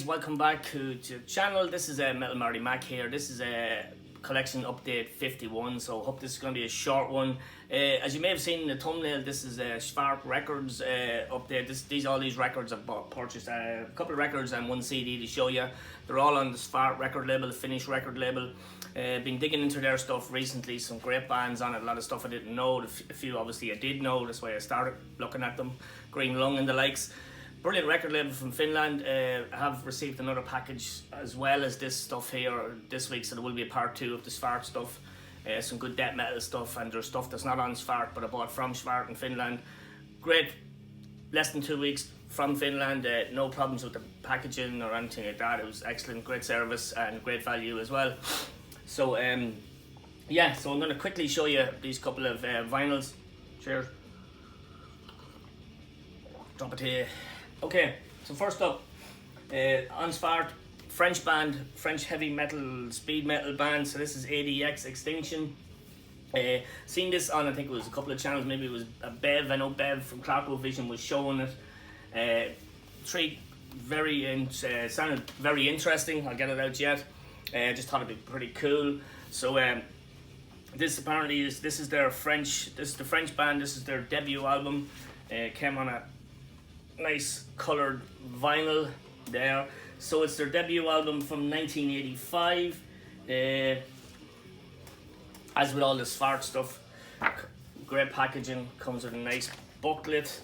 welcome back to the channel. This is Metal Marty Mac here. This is a collection update 51, so I hope this is going to be a short one. As you may have seen in the thumbnail, this is a Svart Records update. All these records I've purchased, a couple of records and one CD to show you. They're all on the Svart record label, the Finnish record label. Been digging into their stuff recently, some great bands on it, a lot of stuff I didn't know, a few obviously I did know, that's why I started looking at them, Green Lung and the likes. Brilliant record label from Finland. I have received another package as well as this stuff here this week, so there will be a part 2 of the Svart stuff. Some good death metal stuff, and there's stuff that's not on Svart but I bought from Svart in Finland. Great, less than 2 weeks from Finland, no problems with the packaging or anything like that. It was excellent, great service and great value as well. So yeah, so I'm going to quickly show you these couple of vinyls. Cheers. Drop it here. Okay, so first up, Unsparked, French band, French heavy metal, speed metal band. So this is ADX Extinction. Seen this on, I think it was a couple of channels, maybe it was a Bev, I know Bev from Clarko Vision was showing it. Sounded very interesting, I'll get it out yet. Just thought it'd be pretty cool. So this apparently is, this is the French band, this is their debut album. Came on a nice coloured vinyl there. So it's their debut album from 1985. As with all the Svart stuff, great packaging, comes with a nice booklet,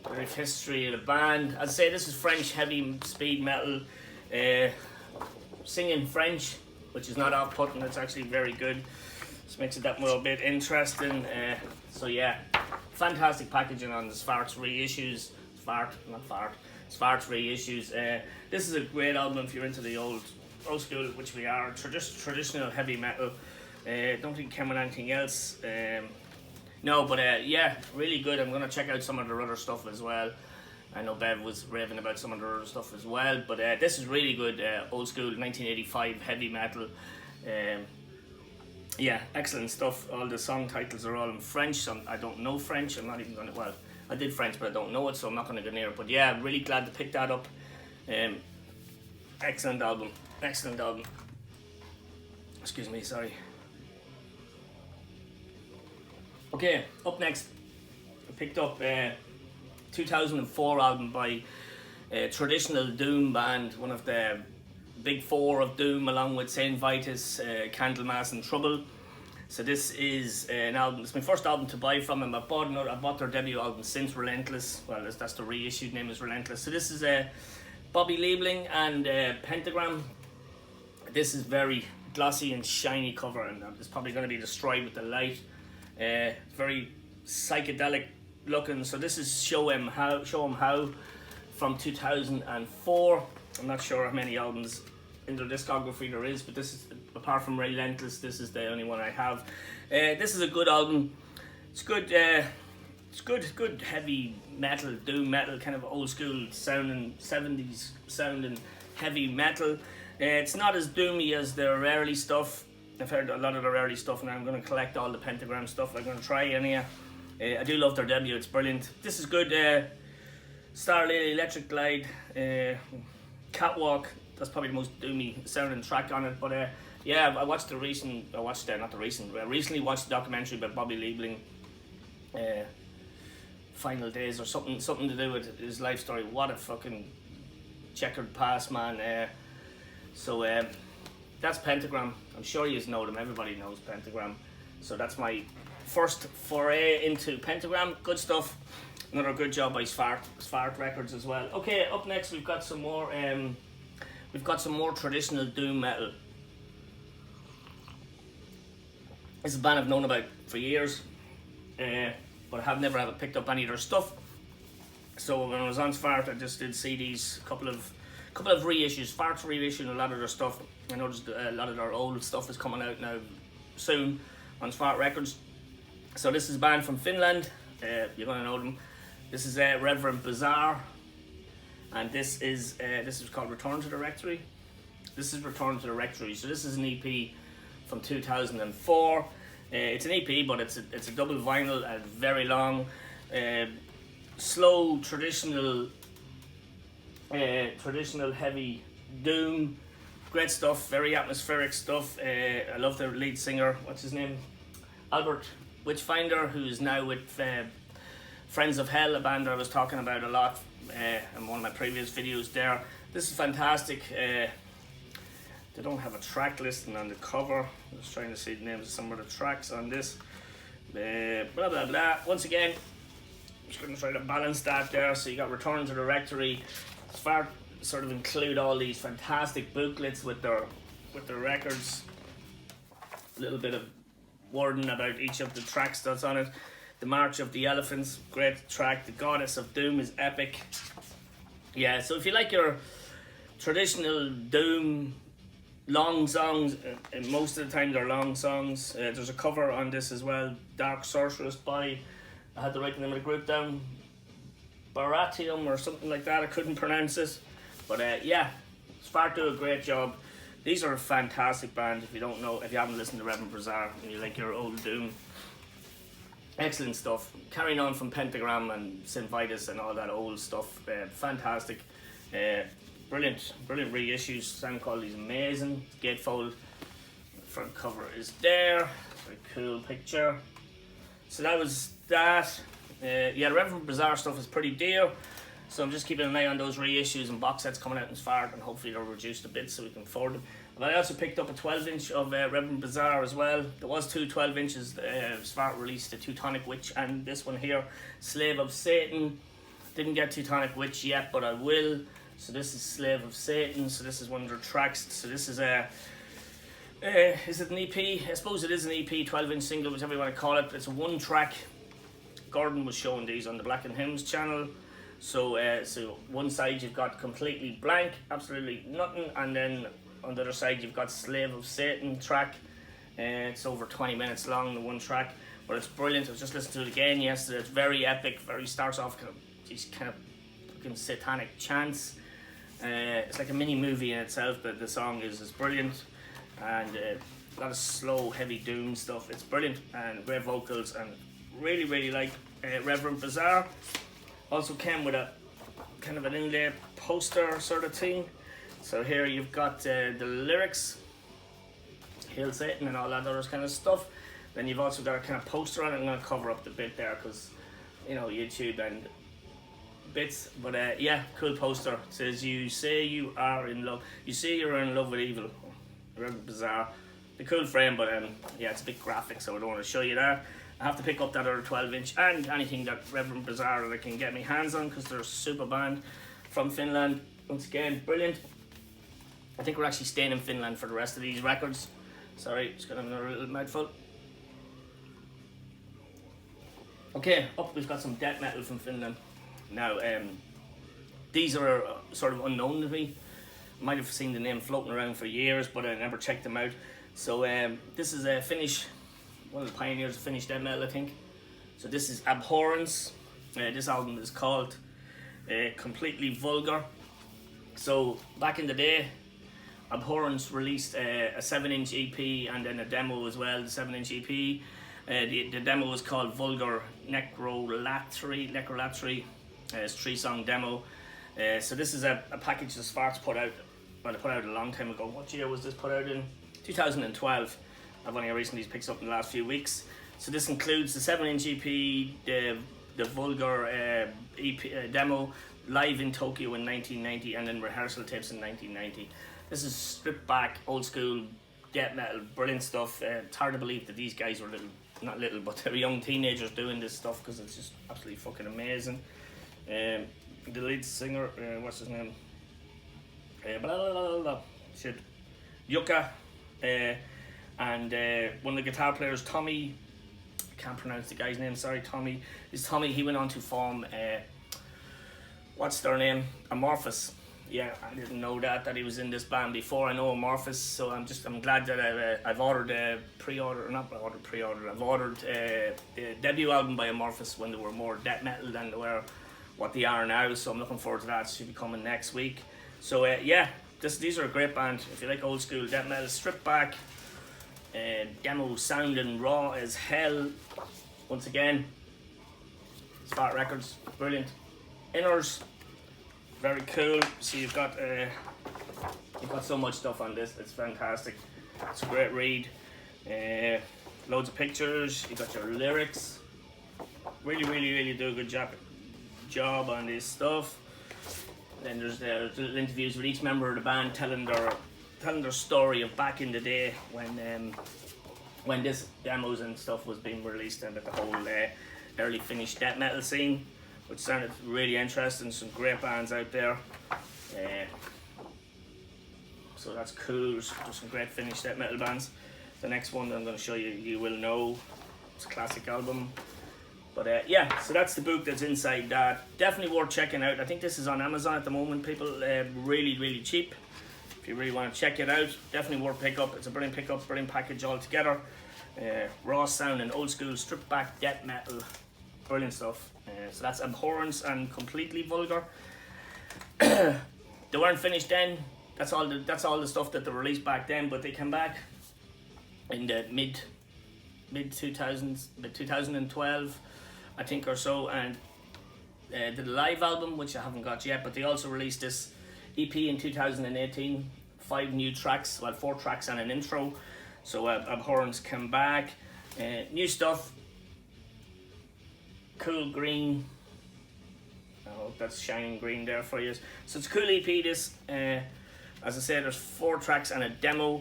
brief history of the band. I'd say this is French heavy speed metal, singing French, which is not off-putting, it's actually very good. This makes it that little bit interesting. So yeah, fantastic packaging on the Svart's reissues. Svart's reissues. This is a great album if you're into the old school, which we are, traditional heavy metal. Don't think it came with anything else. No, but yeah, really good. I'm going to check out some of their other stuff as well. I know Bev was raving about some of their other stuff as well, but this is really good, old school 1985 heavy metal. Yeah, excellent stuff. All the song titles are all in French. I don't know French. I'm not even going to, well, I did French, but I don't know it, so I'm not going to go near it. But yeah, I'm really glad to pick that up. Excellent album. Excellent album. Excuse me, sorry. Okay, up next, I picked up 2004 album by a traditional Doom band, one of the big four of Doom, along with Saint Vitus, Candlemas and Trouble. So this is an album, it's my first album to buy from them. I bought their debut album since Relentless. Well, that's the reissued name is Relentless. So this is Bobby Liebling and Pentagram. This is very glossy and shiny cover, and it's probably going to be destroyed with the light. Very psychedelic looking. So this is Show 'Em How from 2004. I'm not sure how many albums in their discography there is, but this is, apart from Relentless, this is the only one I have. This is a good album. It's good. It's good heavy metal, doom metal, kind of old school sounding, 70s sounding heavy metal. It's not as doomy as their early stuff. I've heard a lot of their early stuff, and I'm going to collect all the Pentagram stuff. I'm going to try any. I do love their debut. It's brilliant. This is good. Star Lily, Electric Glide, Catwalk. That's probably the most doomy sounding track on it. But yeah, I recently watched the documentary about Bobby Liebling, Final Days, or something to do with his life story. What a fucking checkered past, man. So that's Pentagram. I'm sure you know them. Everybody knows Pentagram. So that's my first foray into Pentagram. Good stuff. Another good job by Svart Records as well. Okay, up next we've got some more. We've got some more traditional doom metal. This is a band I've known about for years, but I have never picked up any of their stuff. So when I was on Svart, I just did CDs, a couple of reissues. Svart's reissuing a lot of their stuff. I noticed a lot of their old stuff is coming out now soon on Svart Records. So this is a band from Finland. You're gonna know them. This is Revend Bazaar. And this is called Return to the Rectory. This is Return to the Rectory. So this is an EP from 2004. It's an EP, but it's a double vinyl and very long, slow traditional traditional heavy doom. Great stuff, very atmospheric stuff. I love the lead singer, what's his name? Albert Witchfinder, who's now with Friends of Hell, a band I was talking about a lot in one of my previous videos there. This is fantastic. They don't have a track listing on the cover. I'm just trying to see the names of some of the tracks on this. Blah blah blah. Once again, I'm just going to try to balance that there. So you got Return to the Rectory. Svart sort of include all these fantastic booklets with their records. A little bit of wording about each of the tracks that's on it. The March of the Elephants, great track. The Goddess of Doom is epic. Yeah, so if you like your traditional doom long songs, and most of the time they're long songs. There's a cover on this as well, Dark Sorceress by, I had to write the name of the group down, Baratium or something like that, I couldn't pronounce it. But yeah, Svart do a great job. These are a fantastic band. If you don't know, if you haven't listened to Revend Bazaar and you like your old doom, excellent stuff. Carrying on from Pentagram and St. Vitus and all that old stuff, fantastic. Brilliant reissues. Sound quality is amazing. Gatefold front cover is there. Very cool picture. So that was that. Yeah, the Revend Bazaar stuff is pretty dear, so I'm just keeping an eye on those reissues and box sets coming out in Svart, and hopefully they're reduced a bit so we can afford them. But I also picked up a 12-inch of Revend Bazaar as well. There was two 12 inches. Svart released the Teutonic Witch and this one here, Slave of Satan. Didn't get Teutonic Witch yet, but I will. So this is Slave of Satan. So this is one of their tracks. So this is a is it an EP? I suppose it is an EP, 12-inch single, whichever you want to call it. It's a one track. Gordon was showing these on the Black and Hymns channel. So so one side you've got completely blank, absolutely nothing, and then on the other side you've got Slave of Satan track. It's over 20 minutes long, the one track, but it's brilliant. I was just listening to it again yesterday. It's very epic. Very starts off kind of these kind of fucking satanic chants. It's like a mini movie in itself, but the song is brilliant, and a lot of slow, heavy doom stuff. It's brilliant and great vocals, and really like Revend Bazaar. Also came with a kind of an inlay poster sort of thing. So here you've got the lyrics, Hail Satan and all that other kind of stuff. Then you've also got a kind of poster on it. I'm going to cover up the bit there because, you know, YouTube and bits. But yeah, cool poster. It says, you say you are in love. You say you're in love with evil. Revend Bazaar. The cool frame, but yeah, it's a bit graphic, so I don't want to show you that. I have to pick up that other 12-inch and anything that Revend Bazaar that I can get my hands on, because they're a super band from Finland. Once again, brilliant. I think we're actually staying in Finland for the rest of these records. Sorry, just got another little mouthful. Okay, up we've got some death metal from Finland. Now, these are sort of unknown to me. I might have seen the name floating around for years, but I never checked them out. So this is a Finnish, one of the pioneers of Finnish death metal, I think. So this is Abhorrence. This album is called Completely Vulgar. So back in the day, Abhorrence released a 7-inch EP and then a demo as well, the 7-inch EP. The demo was called Vulgar Necrolatry. It's a 3-song demo. So this is a package that Svart's put out. Well, they put out a long time ago. What year was this put out in? 2012. I've only recently picked up in the last few weeks. So this includes the 7-inch EP, the Vulgar EP demo, live in Tokyo in 1990, and then rehearsal tapes in 1990. This is stripped back, old school death metal, brilliant stuff. It's hard to believe that these guys were not little, but they're young teenagers doing this stuff, because it's just absolutely fucking amazing. The lead singer, what's his name? Shit. Jukka. And one of the guitar players, Tommy, I can't pronounce the guy's name, sorry, Tommy. He went on to form, what's their name? Amorphous. Yeah, I didn't know that he was in this band before. I know Amorphous, so I'm glad that I've ordered I've ordered the debut album by Amorphous when they were more death metal than they were what they are now. So I'm looking forward to that. It should be coming next week. So yeah, these are a great band. If you like old school death metal, stripped back, demo sounding raw as hell. Once again, Svart Records, brilliant. Inners, very cool. So you've got so much stuff on this. It's fantastic. It's a great read. Loads of pictures. You got your lyrics. Really do a good job on this stuff. Then there's little interviews with each member of the band telling their story of back in the day when this demos and stuff was being released, and at the whole early Finnish death metal scene, which sounded really interesting. Some great bands out there. So that's cool. There's some great Finnish death metal bands. The next one that I'm going to show you, You Will Know. It's a classic album. But yeah, so that's the book that's inside that. Definitely worth checking out. I think this is on Amazon at the moment, people. Really cheap. If you really want to check it out, definitely worth pick up. It's a brilliant pickup, brilliant package altogether. Raw sound and old school stripped back death metal. Brilliant stuff. So that's Abhorrence and Completely Vulgar. They weren't finished then. That's all the stuff that they released back then, but they came back in the mid 2000s, 2012, I think, or so, and did a live album, which I haven't got yet, but they also released this EP in 2018, 5 new tracks, well, 4 tracks and an intro. So Abhorrence came back, new stuff, cool green. I hope that's shining green there for you. So it's a cool EP, this. As I said, there's 4 tracks and a demo.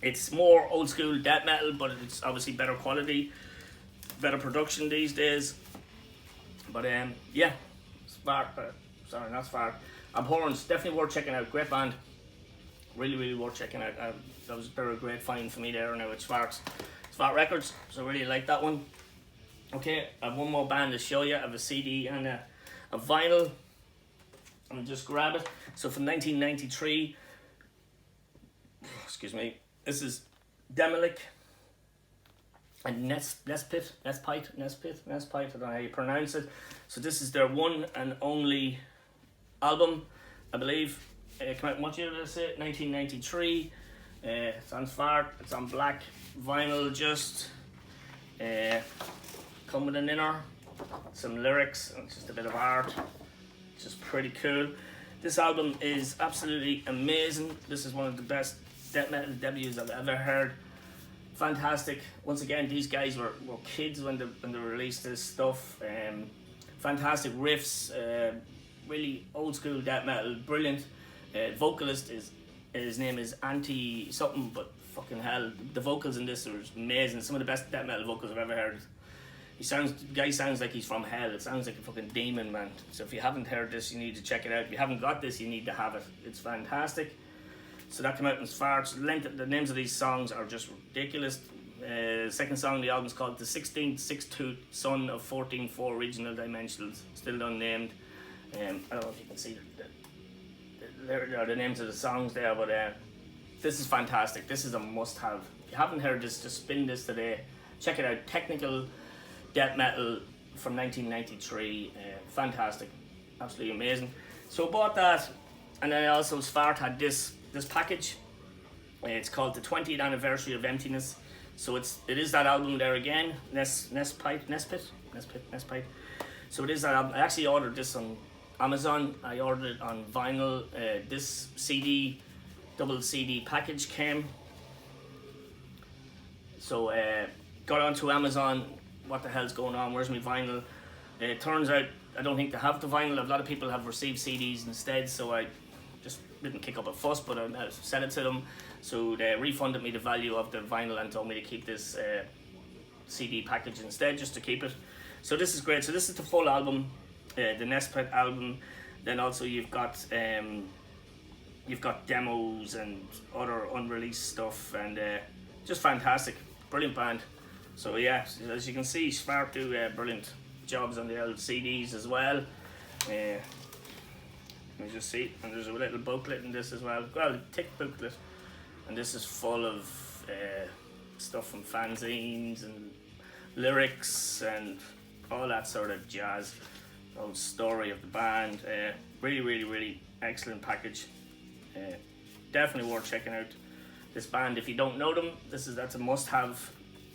It's more old school death metal, but it's obviously better quality, better production these days. But yeah, Svart. Abhorrence, definitely worth checking out. Great band, really worth checking out. That was a great find for me there now at Svart Records. So really like that one. Okay, I have one more band to show you. I have a CD and a vinyl. I'll just grab it. So from 1993, excuse me. This is Demelic and Nespit, I don't know how you pronounce it. So this is their one and only album, I believe. It came out, what year did I say? 1993. It's on Svart, it's on black vinyl, just come with an inner, some lyrics, and just a bit of art. It's just pretty cool. This album is absolutely amazing. This is one of the best death metal debuts I've ever heard. Fantastic. Once again, these guys were kids when they released this stuff. Fantastic riffs, really old school death metal, brilliant. Vocalist his name is Anti something, but fucking hell, the vocals in this are amazing. Some of the best death metal vocals I've ever heard. The guy sounds like he's from hell. It sounds like a fucking demon, man. So if you haven't heard this, you need to check it out. If you haven't got this, you need to have it. It's fantastic. So that came out in Svart. The names of these songs are just ridiculous. Second song of the album is called The 16th Six-Tooth Son of 14-4 Regional Dimensionals, still unnamed. I don't know if you can see the names of the songs there, but this is fantastic. This is a must-have. If you haven't heard this, just spin this today. Check it out. Technical death metal from 1993. Fantastic. Absolutely amazing. So I bought that, and then also Svart had this package. It's called the 20th Anniversary of Emptiness. So it is that album there again, Nespit. So it is that album. I actually ordered this on Amazon. I ordered it on vinyl. This double CD package came. So got onto Amazon. What the hell's going on? Where's my vinyl? It turns out I don't think they have the vinyl. A lot of people have received CDs instead. So I just didn't kick up a fuss, but I sent it to them. So they refunded me the value of the vinyl and told me to keep this CD package instead, just to keep it. So this is great. So this is the full album, the Nespit album. Then also you've got demos and other unreleased stuff, and just fantastic, brilliant band. So yeah, as you can see, Svart do brilliant jobs on the old CDs as well. Let me just see, and there's a little booklet in this as well. Well, thick booklet, and this is full of stuff from fanzines and lyrics and all that sort of jazz. The whole story of the band. Really excellent package. Definitely worth checking out this band if you don't know them. That's a must-have.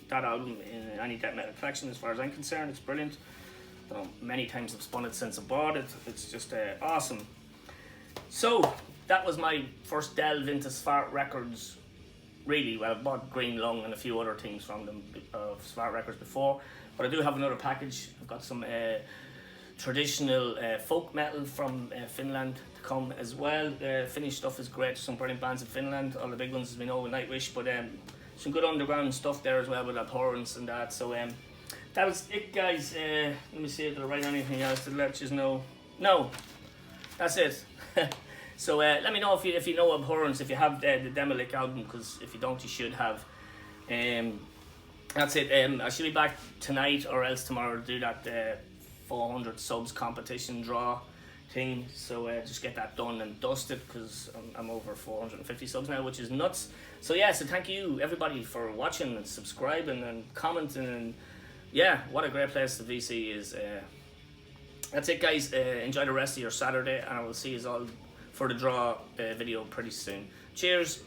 That album in any death metal collection, as far as I'm concerned. It's brilliant. don't know, many times I've spun it since I bought it. It's just awesome. So that was my first delve into Svart Records. Really, well, I bought Green Lung and a few other things from them of Svart Records before, but I do have another package. I've got some traditional folk metal from Finland to come as well. Finnish stuff is great. Some brilliant bands in Finland. All the big ones as we know with Nightwish, but some good underground stuff there as well with Abhorrence and that. So that was it, guys. Let me see if I write anything else to let you know. No, that's it. So let me know if you know Abhorrence, if you have the Demelic album, because if you don't, you should have. That's it. I should be back tonight or else tomorrow to do that 400 subs competition draw thing. So just get that done and dusted, because I'm over 450 subs now, which is nuts. So yeah, so thank you everybody for watching and subscribing and commenting, and yeah, what a great place the VC is. That's it, guys. Enjoy the rest of your Saturday, and I will see you all for the draw video pretty soon. Cheers.